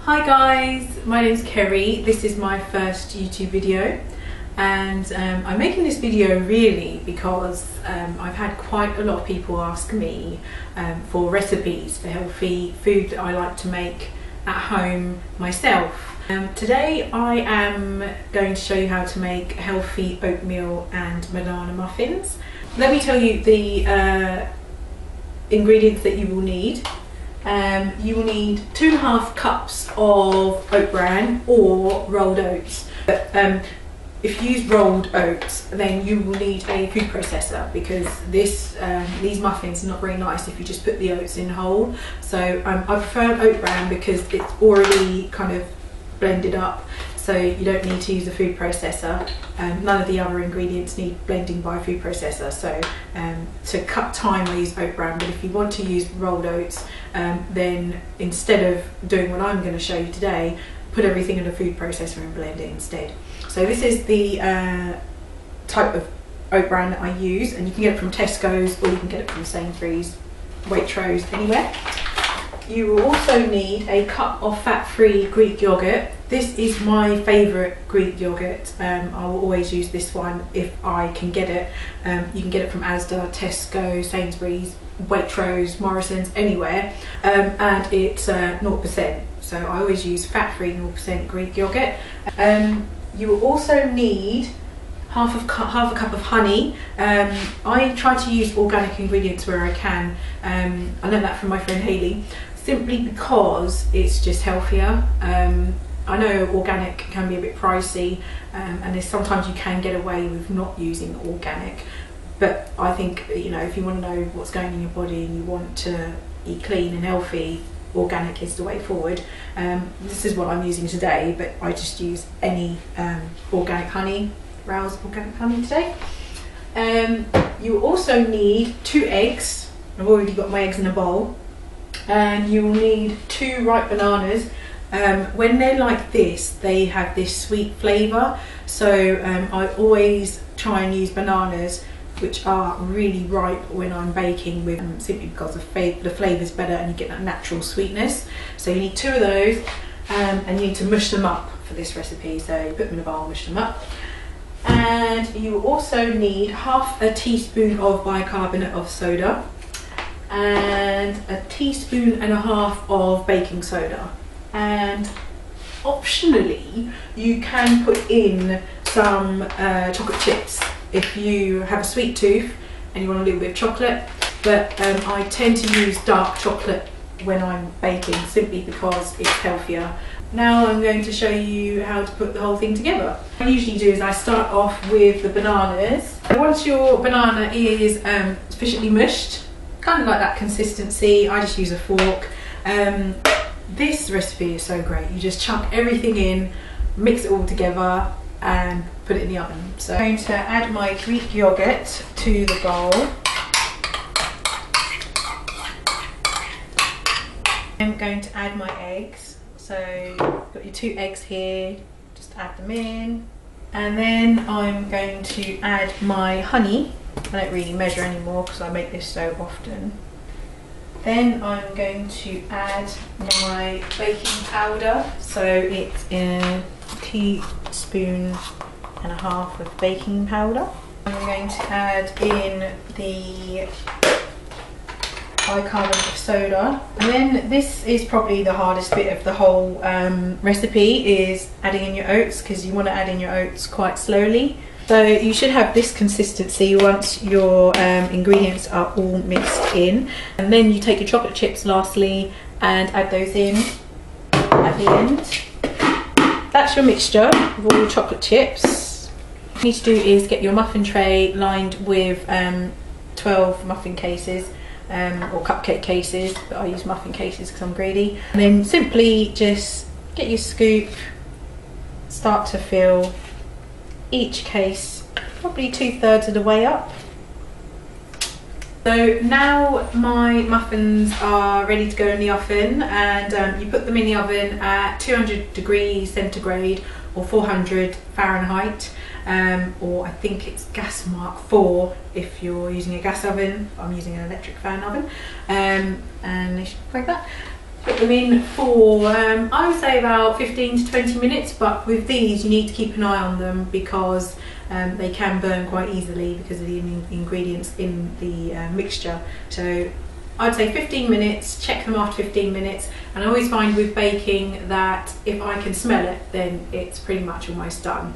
Hi guys, my name's Kerry. This is my first YouTube video and I'm making this video really because I've had quite a lot of people ask me for recipes for healthy food that I like to make at home myself. Today I am going to show you how to make healthy oatmeal and banana muffins. Let me tell you the ingredients that you will need. You will need 2.5 cups of oat bran or rolled oats. But if you use rolled oats, then you will need a food processor because these muffins are not very nice if you just put the oats in whole. So I prefer oat bran because it's already kind of blended up, so you don't need to use a food processor. None of the other ingredients need blending by a food processor, so to cut time I use oat bran. But if you want to use rolled oats, then instead of doing what I'm going to show you today, put everything in a food processor and blend it instead. So this is the type of oat bran that I use, and you can get it from Tesco's or you can get it from Sainsbury's, Waitrose, anywhere. You will also need a cup of fat-free Greek yogurt. This is my favourite Greek yogurt. I will always use this one if I can get it. You can get it from Asda, Tesco, Sainsbury's, Waitrose, Morrison's, anywhere. And it's 0%. So I always use fat-free 0% Greek yogurt. You will also need half a cup of honey. I try to use organic ingredients where I can. I learned that from my friend Hayley, simply because it's just healthier. I know organic can be a bit pricey, and sometimes you can get away with not using organic, but I think, you know, if you want to know what's going in your body and you want to eat clean and healthy, organic is the way forward. This is what I'm using today, but I just use any organic honey. Rouse organic honey today. You also need 2 eggs. I've already got my eggs in a bowl. And you will need 2 ripe bananas. When they're like this, they have this sweet flavour, so I always try and use bananas which are really ripe when I'm baking with them, simply because the flavour is better and you get that natural sweetness. So you need 2 of those, and you need to mush them up for this recipe. So you put them in a bowl, mush them up. And you also need 1/2 teaspoon of bicarbonate of soda and 1.5 teaspoons of baking soda. And optionally, you can put in some chocolate chips if you have a sweet tooth and you want a little bit of chocolate. But I tend to use dark chocolate when I'm baking, simply because it's healthier. Now I'm going to show you how to put the whole thing together. What I usually do is I start off with the bananas. Once your banana is sufficiently mushed, kind of like that consistency, I just use a fork. This recipe is so great. You just chuck everything in, mix it all together and put it in the oven. So I'm going to add my Greek yogurt to the bowl. I'm going to add my eggs. So you've got your 2 eggs here, just add them in. And then I'm going to add my honey. I don't really measure anymore because I make this so often. Then I'm going to add my baking powder. So it's a 1.5 teaspoons of baking powder. I'm going to add in the bicarbonate of soda, and then this is probably the hardest bit of the whole recipe, is adding in your oats, because you want to add in your oats quite slowly. So you should have this consistency once your ingredients are all mixed in, and then you take your chocolate chips lastly and add those in at the end. That's your mixture of all your chocolate chips. What you need to do is get your muffin tray lined with 12 muffin cases. Or cupcake cases, but I use muffin cases because I'm greedy. And then simply just get your scoop, start to fill each case probably 2/3 of the way up. So now my muffins are ready to go in the oven, and you put them in the oven at 200 degrees centigrade or 400 Fahrenheit. Or I think it's gas mark 4 if you're using a gas oven. I'm using an electric fan oven, and they should look like that. put them in for I would say about 15 to 20 minutes, but with these you need to keep an eye on them because they can burn quite easily because of the ingredients in the mixture. So I'd say 15 minutes, check them after 15 minutes, and I always find with baking that if I can smell it, then it's pretty much almost done.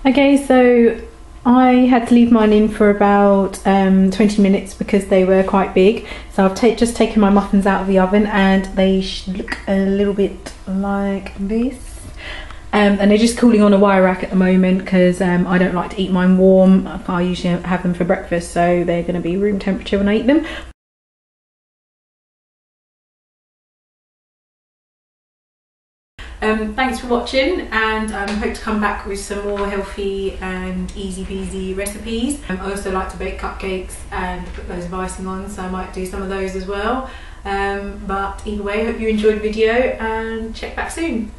Okay, so I had to leave mine in for about 20 minutes because they were quite big. So I've just taken my muffins out of the oven, and they look a little bit like this. And they're just cooling on a wire rack at the moment because I don't like to eat mine warm. I usually have them for breakfast, so they're going to be room temperature when I eat them. Thanks for watching, and I hope to come back with some more healthy and easy peasy recipes. I also like to bake cupcakes and put loads of icing on, so I might do some of those as well. But either way, I hope you enjoyed the video and check back soon.